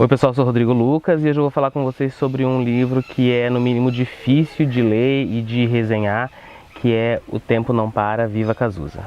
Oi pessoal, eu sou Rodrigo Lucas e hoje eu vou falar com vocês sobre um livro que é no mínimo difícil de ler e de resenhar, que é O Tempo Não Para, Viva Cazuza.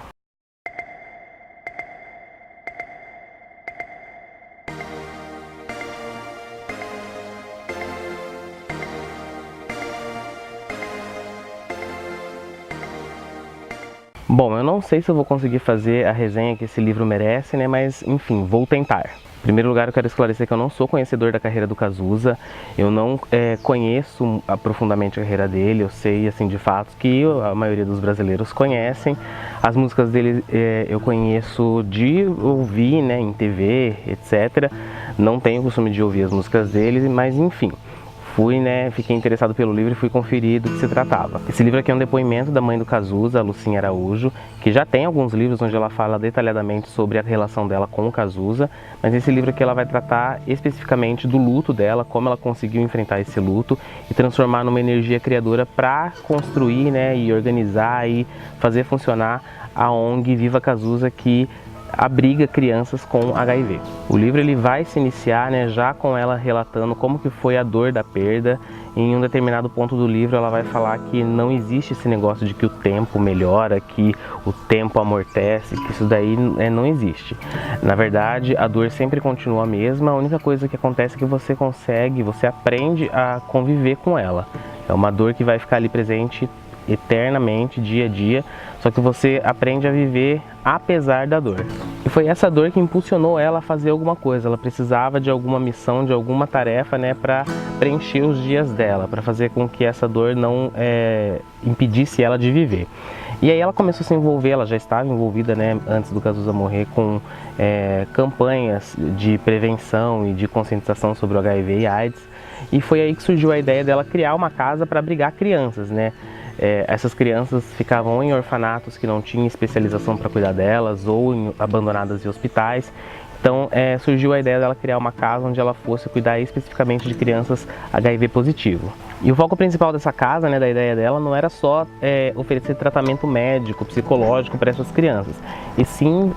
Bom, eu não sei se eu vou conseguir fazer a resenha que esse livro merece, né? Mas enfim, vou tentar. Em primeiro lugar, eu quero esclarecer que eu não sou conhecedor da carreira do Cazuza, eu não conheço profundamente a carreira dele, eu sei assim de fato que a maioria dos brasileiros conhecem. As músicas dele eu conheço de ouvir, né, em TV, etc. Não tenho o costume de ouvir as músicas dele, mas enfim. Fiquei interessado pelo livro e fui conferir do que se tratava. Esse livro aqui é um depoimento da mãe do Cazuza, a Lucinha Araújo, que já tem alguns livros onde ela fala detalhadamente sobre a relação dela com o Cazuza, mas esse livro aqui ela vai tratar especificamente do luto dela, como ela conseguiu enfrentar esse luto e transformar numa energia criadora para construir, né, e organizar e fazer funcionar a ONG Viva Cazuza, que abriga crianças com HIV. O livro ele vai se iniciar, né, já com ela relatando como que foi a dor da perda. Em um determinado ponto do livro ela vai falar que não existe esse negócio de que o tempo melhora, que o tempo amortece, que isso daí não existe. Na verdade, a dor sempre continua a mesma, a única coisa que acontece é que você aprende a conviver com ela. É uma dor que vai ficar ali presente eternamente, dia a dia, só que você aprende a viver apesar da dor. E foi essa dor que impulsionou ela a fazer alguma coisa. Ela precisava de alguma missão, de alguma tarefa, né, para preencher os dias dela, para fazer com que essa dor não impedisse ela de viver. E aí ela começou a se envolver, ela já estava envolvida, né, antes do Cazuza morrer, com campanhas de prevenção e de conscientização sobre o HIV e AIDS. E foi aí que surgiu a ideia dela criar uma casa para abrigar crianças, né? Essas crianças ficavam em orfanatos que não tinham especialização para cuidar delas ou abandonadas em hospitais. Então surgiu a ideia dela criar uma casa onde ela fosse cuidar especificamente de crianças HIV positivo. E o foco principal dessa casa, né, da ideia dela, não era só oferecer tratamento médico, psicológico para essas crianças, e sim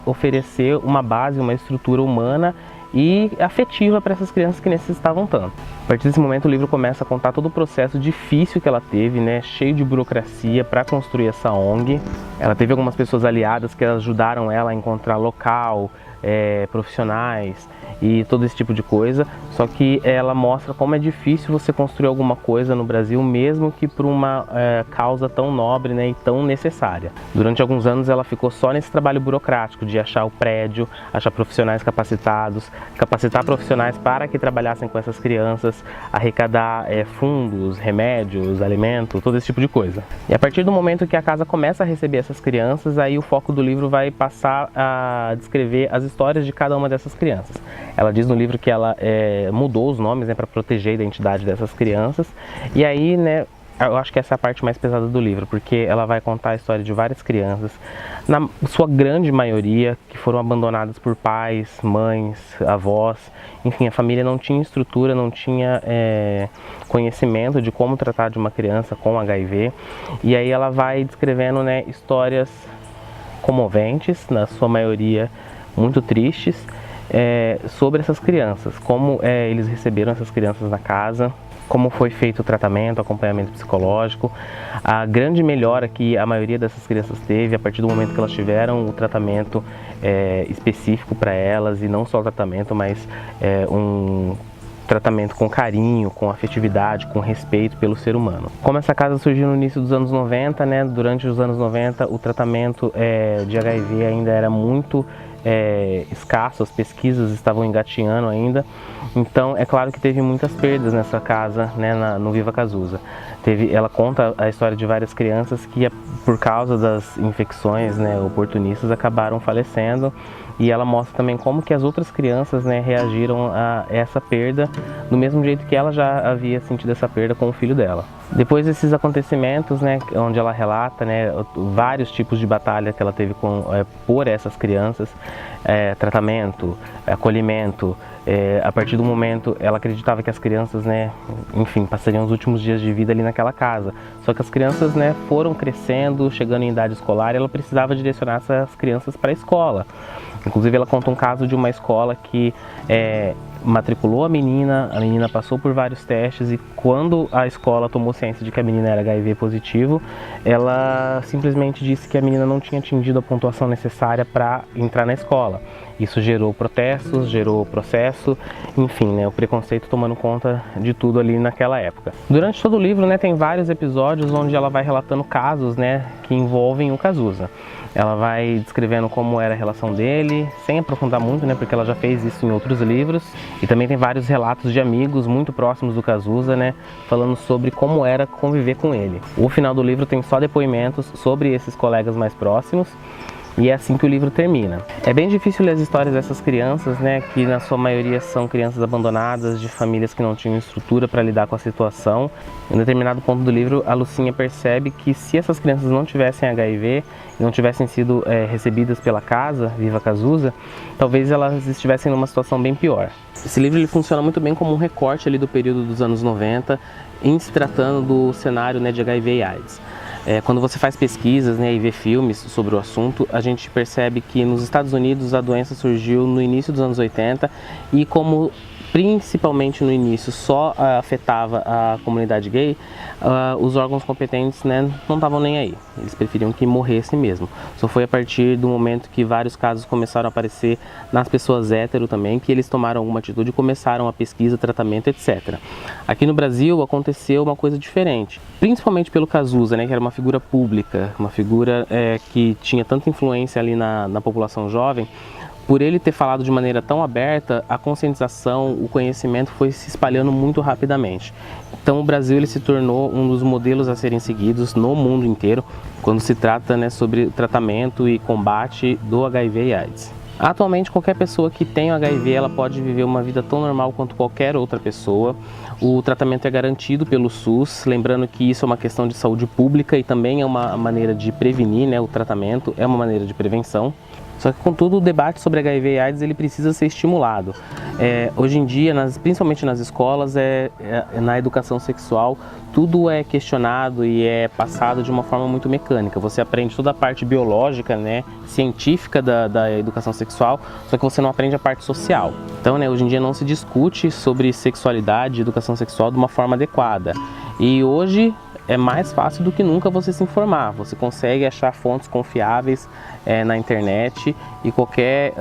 oferecer uma base, uma estrutura humana e afetiva para essas crianças que necessitavam tanto. A partir desse momento o livro começa a contar todo o processo difícil que ela teve, né, cheio de burocracia para construir essa ONG. Ela teve algumas pessoas aliadas que ajudaram ela a encontrar local, profissionais e todo esse tipo de coisa, só que ela mostra como é difícil você construir alguma coisa no Brasil, mesmo que por uma causa tão nobre, né, e tão necessária. Durante alguns anos ela ficou só nesse trabalho burocrático de achar o prédio, achar profissionais capacitados, capacitar profissionais para que trabalhassem com essas crianças, arrecadar fundos, remédios, alimento, todo esse tipo de coisa. E a partir do momento que a casa começa a receber essas crianças, aí o foco do livro vai passar a descrever as histórias de cada uma dessas crianças. Ela diz no livro que ela mudou os nomes, né, para proteger a identidade dessas crianças. E aí, né, eu acho que essa é a parte mais pesada do livro, porque ela vai contar a história de várias crianças, na sua grande maioria, que foram abandonadas por pais, mães, avós. Enfim, a família não tinha estrutura, não tinha conhecimento de como tratar de uma criança com HIV. E aí ela vai descrevendo, né, histórias comoventes, na sua maioria muito tristes, sobre essas crianças, como eles receberam essas crianças na casa, como foi feito o tratamento, acompanhamento psicológico, a grande melhora que a maioria dessas crianças teve a partir do momento que elas tiveram o tratamento específico para elas, e não só o tratamento, mas um tratamento com carinho, com afetividade, com respeito pelo ser humano. Como essa casa surgiu no início dos anos 90, né, durante os anos 90 o tratamento de HIV ainda era muito escasso, as pesquisas estavam engatinhando ainda, então é claro que teve muitas perdas nessa casa, né, no Viva Cazuza. Ela conta a história de várias crianças que, por causa das infecções, né, oportunistas, acabaram falecendo, e ela mostra também como que as outras crianças, né, reagiram a essa perda do mesmo jeito que ela já havia sentido essa perda com o filho dela. Depois desses acontecimentos, né, onde ela relata, né, vários tipos de batalha que ela teve por essas crianças, tratamento, acolhimento, a partir do momento ela acreditava que as crianças, né, enfim, passariam os últimos dias de vida ali naquela casa. Só que as crianças, né, foram crescendo, chegando em idade escolar, e ela precisava direcionar essas crianças para a escola. Inclusive ela conta um caso de uma escola que matriculou a menina passou por vários testes e quando a escola tomou ciência de que a menina era HIV positivo, ela simplesmente disse que a menina não tinha atingido a pontuação necessária para entrar na escola. Isso gerou protestos, gerou processo, enfim, né, o preconceito tomando conta de tudo ali naquela época. Durante todo o livro, né, tem vários episódios onde ela vai relatando casos, né, que envolvem o Cazuza. Ela vai descrevendo como era a relação dele, sem aprofundar muito, né, porque ela já fez isso em outros livros. E também tem vários relatos de amigos muito próximos do Cazuza, né, falando sobre como era conviver com ele. O final do livro tem só depoimentos sobre esses colegas mais próximos. E é assim que o livro termina. É bem difícil ler as histórias dessas crianças, né, que na sua maioria são crianças abandonadas, de famílias que não tinham estrutura para lidar com a situação. Em determinado ponto do livro, a Lucinha percebe que se essas crianças não tivessem HIV, não tivessem sido recebidas pela casa, Viva Cazuza, talvez elas estivessem numa situação bem pior. Esse livro ele funciona muito bem como um recorte ali do período dos anos 90, em se tratando do cenário, né, de HIV e AIDS. Quando você faz pesquisas, né, e vê filmes sobre o assunto, a gente percebe que nos Estados Unidos a doença surgiu no início dos anos 80 e como principalmente no início só afetava a comunidade gay, os órgãos competentes, né, não estavam nem aí, eles preferiam que morresse mesmo. Só foi a partir do momento que vários casos começaram a aparecer nas pessoas hétero também, que eles tomaram alguma atitude e começaram a pesquisa, tratamento, etc. Aqui no Brasil aconteceu uma coisa diferente, principalmente pelo Cazuza, né, que era uma figura pública, uma figura que tinha tanta influência ali na população jovem. Por ele ter falado de maneira tão aberta, a conscientização, o conhecimento foi se espalhando muito rapidamente. Então o Brasil ele se tornou um dos modelos a serem seguidos no mundo inteiro, quando se trata, né, sobre tratamento e combate do HIV e AIDS. Atualmente, qualquer pessoa que tem o HIV, ela pode viver uma vida tão normal quanto qualquer outra pessoa. O tratamento é garantido pelo SUS, lembrando que isso é uma questão de saúde pública e também é uma maneira de prevenir, né, o tratamento é uma maneira de prevenção. Só que, contudo, o debate sobre HIV e AIDS ele precisa ser estimulado. Hoje em dia, principalmente nas escolas, na educação sexual, tudo é questionado e é passado de uma forma muito mecânica. Você aprende toda a parte biológica, né, científica da educação sexual, só que você não aprende a parte social. Então, né, hoje em dia não se discute sobre sexualidade e educação sexual de uma forma adequada. E hoje é mais fácil do que nunca você se informar. Você consegue achar fontes confiáveis na internet e qualquer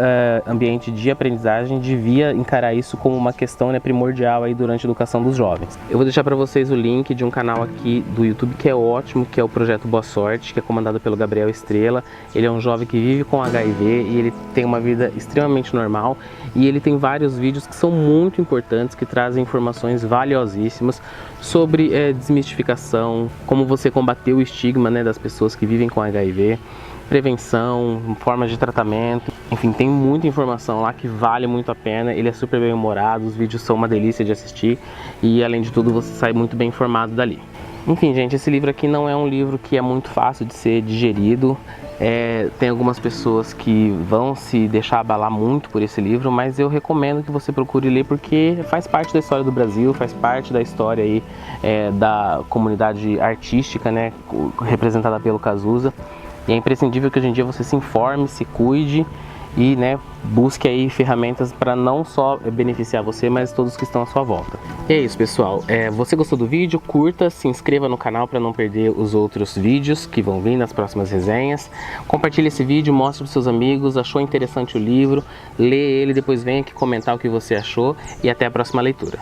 ambiente de aprendizagem devia encarar isso como uma questão, né, primordial aí durante a educação dos jovens. Eu vou deixar para vocês o link de um canal aqui do YouTube que é ótimo, que é o Projeto Boa Sorte, que é comandado pelo Gabriel Estrela. Ele é um jovem que vive com HIV e ele tem uma vida extremamente normal e ele tem vários vídeos que são muito importantes, que trazem informações valiosíssimas sobre desmistificação, como você combater o estigma, né, das pessoas que vivem com HIV, prevenção, formas de tratamento, enfim, tem muita informação lá que vale muito a pena. Ele é super bem humorado, os vídeos são uma delícia de assistir e, além de tudo, você sai muito bem informado dali. Enfim, gente, esse livro aqui não é um livro que é muito fácil de ser digerido. Tem algumas pessoas que vão se deixar abalar muito por esse livro, mas eu recomendo que você procure ler porque faz parte da história do Brasil, faz parte da história aí, da comunidade artística, né, representada pelo Cazuza. E é imprescindível que hoje em dia você se informe, se cuide e, né, busque aí ferramentas para não só beneficiar você, mas todos que estão à sua volta. E é isso, pessoal. Você gostou do vídeo? Curta, se inscreva no canal para não perder os outros vídeos que vão vir nas próximas resenhas. Compartilhe esse vídeo, mostre para os seus amigos, achou interessante o livro, lê ele, depois vem aqui comentar o que você achou e até a próxima leitura.